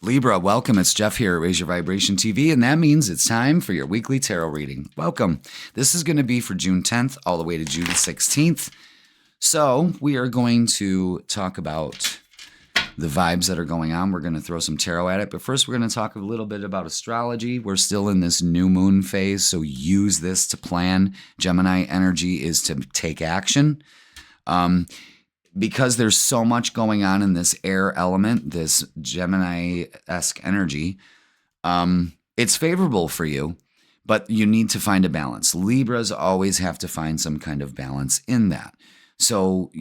Libra, welcome. It's Jeff here at Raise Your Vibration TV, and that means it's time for your weekly tarot reading. Welcome. This is going to be for June 10th all the way to June 16th. So we are going to talk about the vibes that are going on. We're going to throw some tarot at it, but first we're going to talk a little bit about astrology. We're still in this new moon phase, so use this to plan. Gemini energy is to take action. Because there's so much going on in this air element, this Gemini-esque energy, it's favorable for you, but you need to find a balance. Libras always have to find some kind of balance in that. So,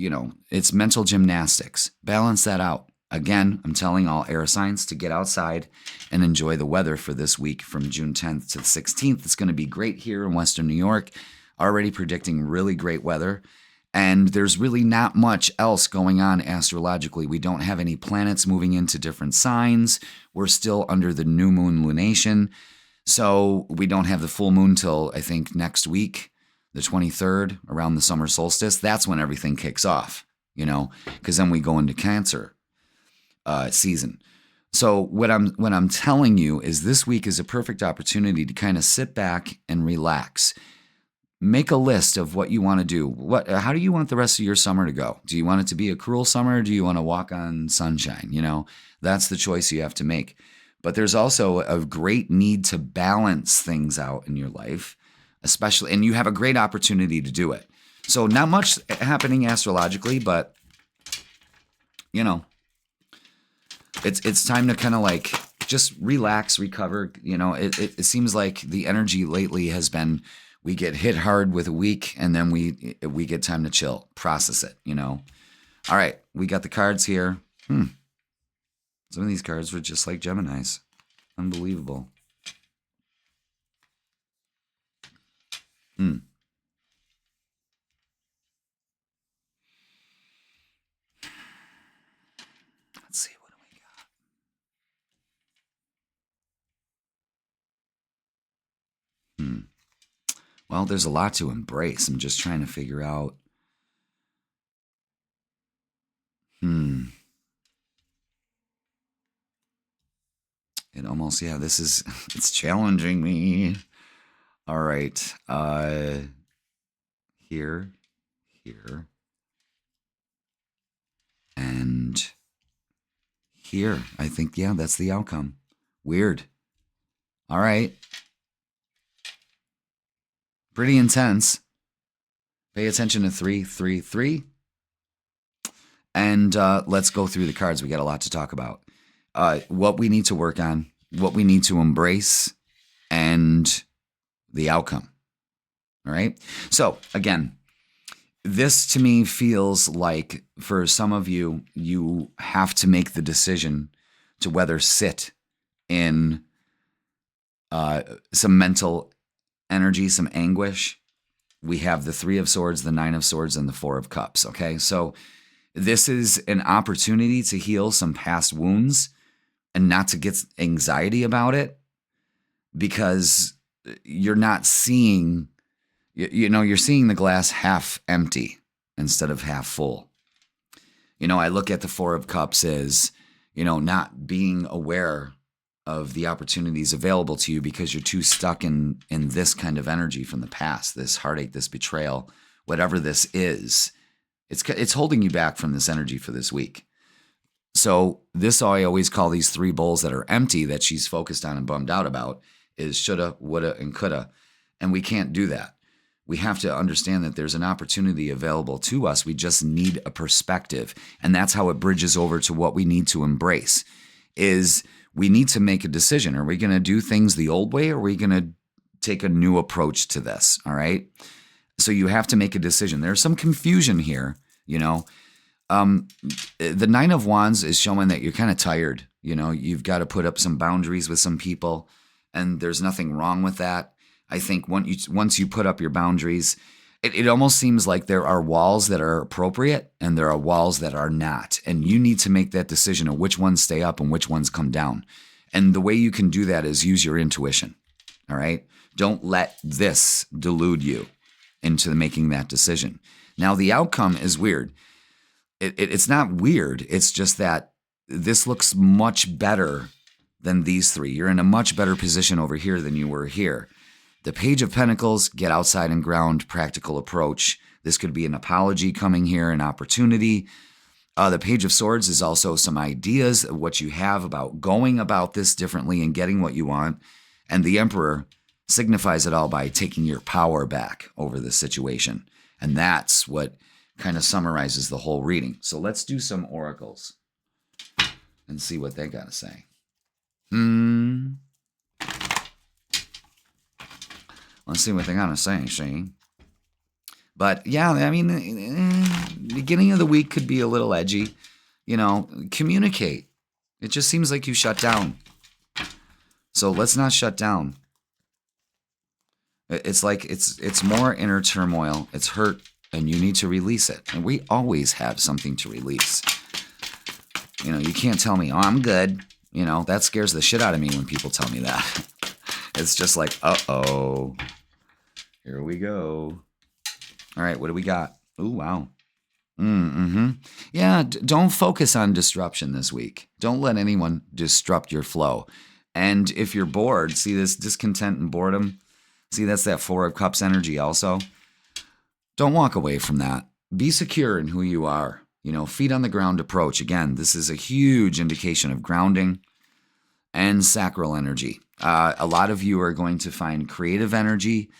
it's mental gymnastics. Balance that out. Again, I'm telling all air signs to get outside and enjoy the weather for this week from June 10th to the 16th. It's going to be great here in Western New York. Already predicting really great weather. And there's really not much else going on astrologically. We don't have any planets moving into different signs. We're still under the new moon lunation. So we don't have the full moon till, I think, next week, the 23rd, around the summer solstice. That's when everything kicks off, because then we go into Cancer season. So what I'm telling you is this week is a perfect opportunity to kind of sit back and relax. Make a list of what you want to do. How do you want the rest of your summer to go? Do you want it to be a cruel summer? Or do you want to walk on sunshine? That's the choice you have to make. But there's also a great need to balance things out in your life, especially, and you have a great opportunity to do it. So not much happening astrologically, but it's time to kind of like just relax, recover. It seems like the energy lately has been, we get hit hard with a week, and then we get time to chill, process it, All right, we got the cards here. Some of these cards were just like Geminis. Unbelievable. Let's see, what do we got? Well, there's a lot to embrace. I'm just trying to figure out. It almost, it's challenging me. All right. Here, and here. I think, that's the outcome. Weird. All right. Pretty intense. Pay attention to 333. And let's go through the cards. We got a lot to talk about. What we need to work on, what we need to embrace, and the outcome. All right? So, again, this to me feels like for some of you, you have to make the decision to whether sit in some mental energy, some anguish. We have the 3 of Swords, the 9 of Swords, and the 4 of Cups. Okay, so this is an opportunity to heal some past wounds and not to get anxiety about it, because you're not seeing, you're seeing the glass half empty instead of half full. I look at the 4 of Cups as, not being aware of the opportunities available to you because you're too stuck in this kind of energy from the past, this heartache, this betrayal, whatever this is. It's holding you back from this energy for this week. So this, I always call these 3 bowls that are empty that she's focused on and bummed out about, is shoulda, woulda, and coulda. And we can't do that. We have to understand that there's an opportunity available to us. We just need a perspective. And that's how it bridges over to what we need to embrace, is we need to make a decision. Are we going to do things the old way, or are we going to take a new approach to this? All right. So you have to make a decision. There's some confusion here, The 9 of Wands is showing that you're kind of tired. You've got to put up some boundaries with some people, and there's nothing wrong with that. I think once you put up your boundaries, it almost seems like there are walls that are appropriate and there are walls that are not. And you need to make that decision of which ones stay up and which ones come down. And the way you can do that is use your intuition. All right? Don't let this delude you into making that decision. Now, the outcome is weird. It's not weird. It's just that this looks much better than these three. You're in a much better position over here than you were here. The Page of Pentacles, get outside and ground, practical approach. This could be an apology coming here, an opportunity. The Page of Swords is also some ideas of what you have about going about this differently and getting what you want. And the Emperor signifies it all by taking your power back over the situation. And that's what kind of summarizes the whole reading. So let's do some oracles and see what they got to say. Let's see what they got to say, see? But yeah, I mean, beginning of the week could be a little edgy. You know, communicate. It just seems like you shut down. So let's not shut down. It's like it's more inner turmoil. It's hurt, and you need to release it. And we always have something to release. You know, you can't tell me, oh, I'm good. You know, that scares the shit out of me when people tell me that. It's just like, uh-oh. Here we go. All right, what do we got? Ooh, wow. Yeah, don't focus on disruption this week. Don't let anyone disrupt your flow. And if you're bored, see this discontent and boredom? See, that's that Four of Cups energy also. Don't walk away from that. Be secure in who you are. You know, feet on the ground approach. Again, this is a huge indication of grounding and sacral energy. A lot of you are going to find creative energy.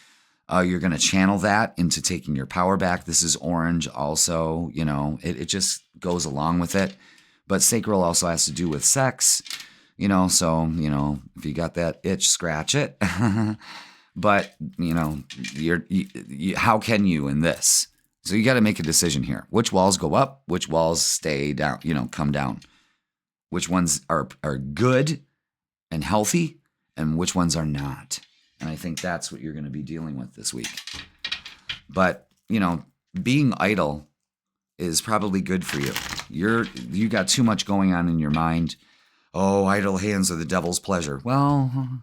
You're going to channel that into taking your power back. This is orange also, you know, it just goes along with it. But sacral also has to do with sex, you know, so, you know, if you got that itch, scratch it. But, you know, how can you in this? So you got to make a decision here. Which walls go up? Which walls stay down, you know, come down? Which ones are good and healthy and which ones are not? And I think that's what you're going to be dealing with this week. But, you know, being idle is probably good for you. You got too much going on in your mind. Oh, idle hands are the devil's pleasure. Well,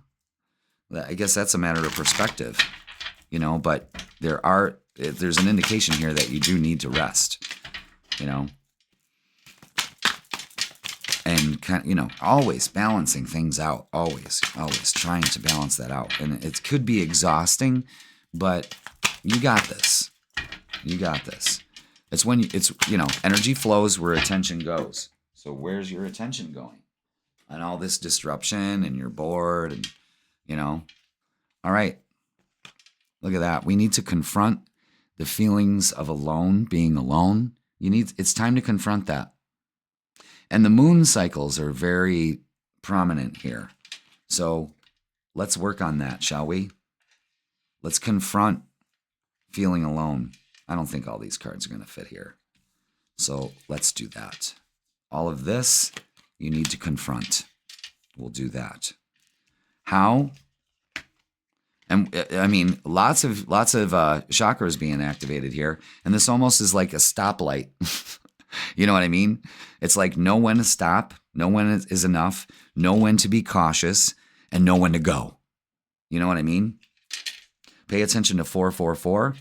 I guess that's a matter of perspective, you know, but there's an indication here that you do need to rest, you know. And, you know, always balancing things out, always trying to balance that out. And it could be exhausting, but you got this. You got this. It's when you know, energy flows where attention goes. So where's your attention going? On all this disruption and you're bored and, you know. All right. Look at that. We need to confront the feelings of being alone. It's time to confront that. And the moon cycles are very prominent here. So let's work on that, shall we? Let's confront feeling alone. I don't think all these cards are going to fit here. So let's do that. All of this, you need to confront. We'll do that. How? And I mean, lots of chakras being activated here. And this almost is like a stoplight. You know what I mean? It's like know when to stop, know when is enough, know when to be cautious, and know when to go. You know what I mean? Pay attention to 444.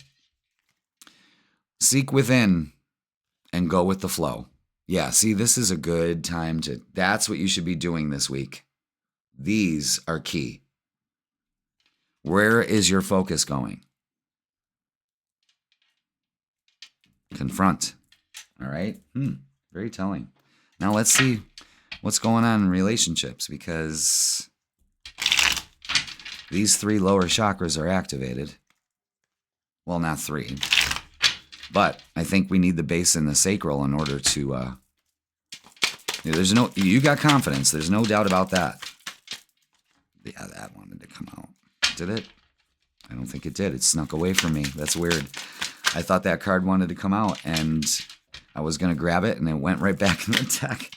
Seek within and go with the flow. Yeah, see, this is a good time that's what you should be doing this week. These are key. Where is your focus going? Confront. All right. Very telling. Now let's see what's going on in relationships, because these three lower chakras are activated. Well, not three, but I think we need the base and the sacral in order to, you got confidence. There's no doubt about that. Yeah, that wanted to come out. Did it? I don't think it did. It snuck away from me. That's weird. I thought that card wanted to come out, and I was going to grab it, and it went right back in the deck.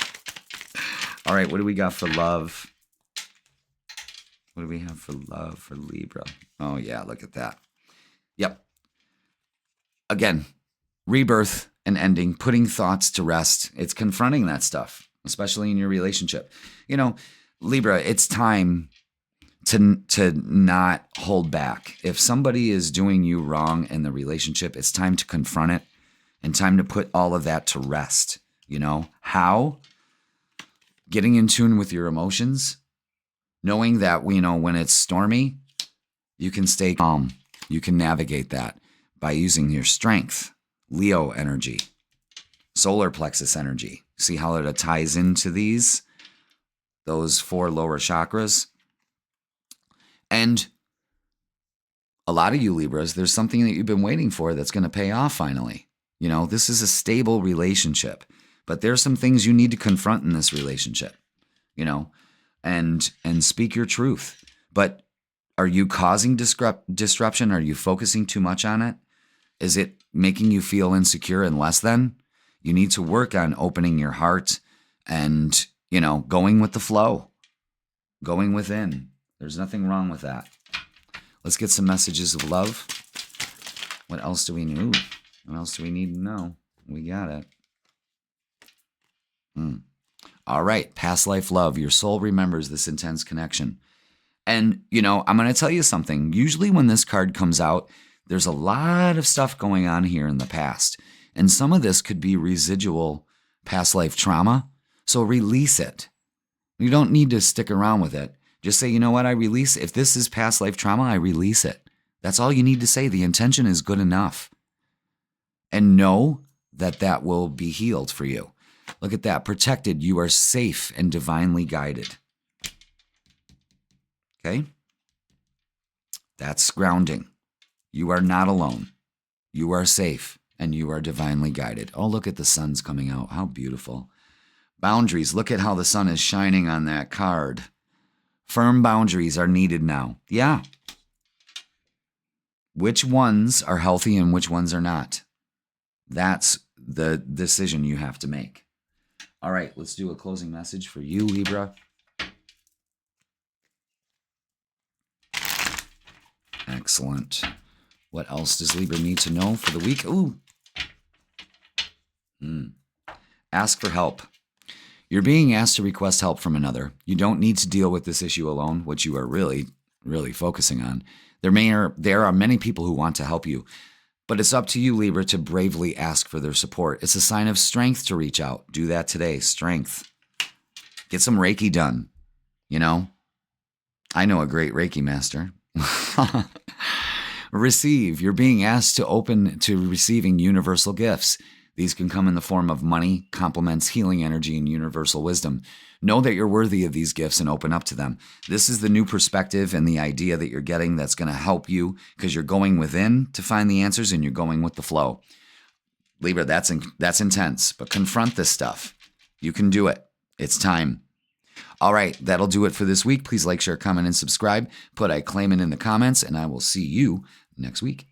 All right, what do we got for love? What do we have for love for Libra? Oh, yeah, look at that. Yep. Again, rebirth and ending, putting thoughts to rest. It's confronting that stuff, especially in your relationship. You know, Libra, it's time to not hold back. If somebody is doing you wrong in the relationship, it's time to confront it and time to put all of that to rest. You know, how? Getting in tune with your emotions, Knowing that, when it's stormy, you can stay calm. You can navigate that by using your strength, Leo energy, solar plexus energy. See how it ties into those 4 lower chakras? And a lot of you Libras, there's something that you've been waiting for that's going to pay off finally. This is a stable relationship, but there's some things you need to confront in this relationship, and speak your truth. But are you causing disruption? Are you focusing too much on it? Is it making you feel insecure and less than? You need to work on opening your heart and, going with the flow, going within. There's nothing wrong with that. Let's get some messages of love. What else do we need? What else do we need to know? We got it. All right. Past life love. Your soul remembers this intense connection. And, I'm going to tell you something. Usually when this card comes out, there's a lot of stuff going on here in the past. And some of this could be residual past life trauma. So release it. You don't need to stick around with it. Just say, you know what, I release. If this is past life trauma, I release it. That's all you need to say. The intention is good enough. And know that will be healed for you. Look at that. Protected. You are safe and divinely guided. Okay? That's grounding. You are not alone. You are safe and you are divinely guided. Oh, look at the sun's coming out. How beautiful. Boundaries. Look at how the sun is shining on that card. Firm boundaries are needed now. Yeah. Which ones are healthy and which ones are not? That's the decision you have to make. All right, let's do a closing message for you, Libra. Excellent. What else does Libra need to know for the week? Ooh. Ask for help. You're being asked to request help from another. You don't need to deal with this issue alone, which you are really, really focusing on. There are many people who want to help you, but it's up to you, Libra, to bravely ask for their support. It's a sign of strength to reach out. Do that today. Strength. Get some Reiki done. I know a great Reiki master. Receive. You're being asked to open to receiving universal gifts. These can come in the form of money, compliments, healing energy, and universal wisdom. Know that you're worthy of these gifts and open up to them. This is the new perspective and the idea that you're getting that's going to help you because you're going within to find the answers and you're going with the flow. Libra, that's intense, but confront this stuff. You can do it. It's time. All right, that'll do it for this week. Please like, share, comment, and subscribe. Put I claim it in the comments, and I will see you next week.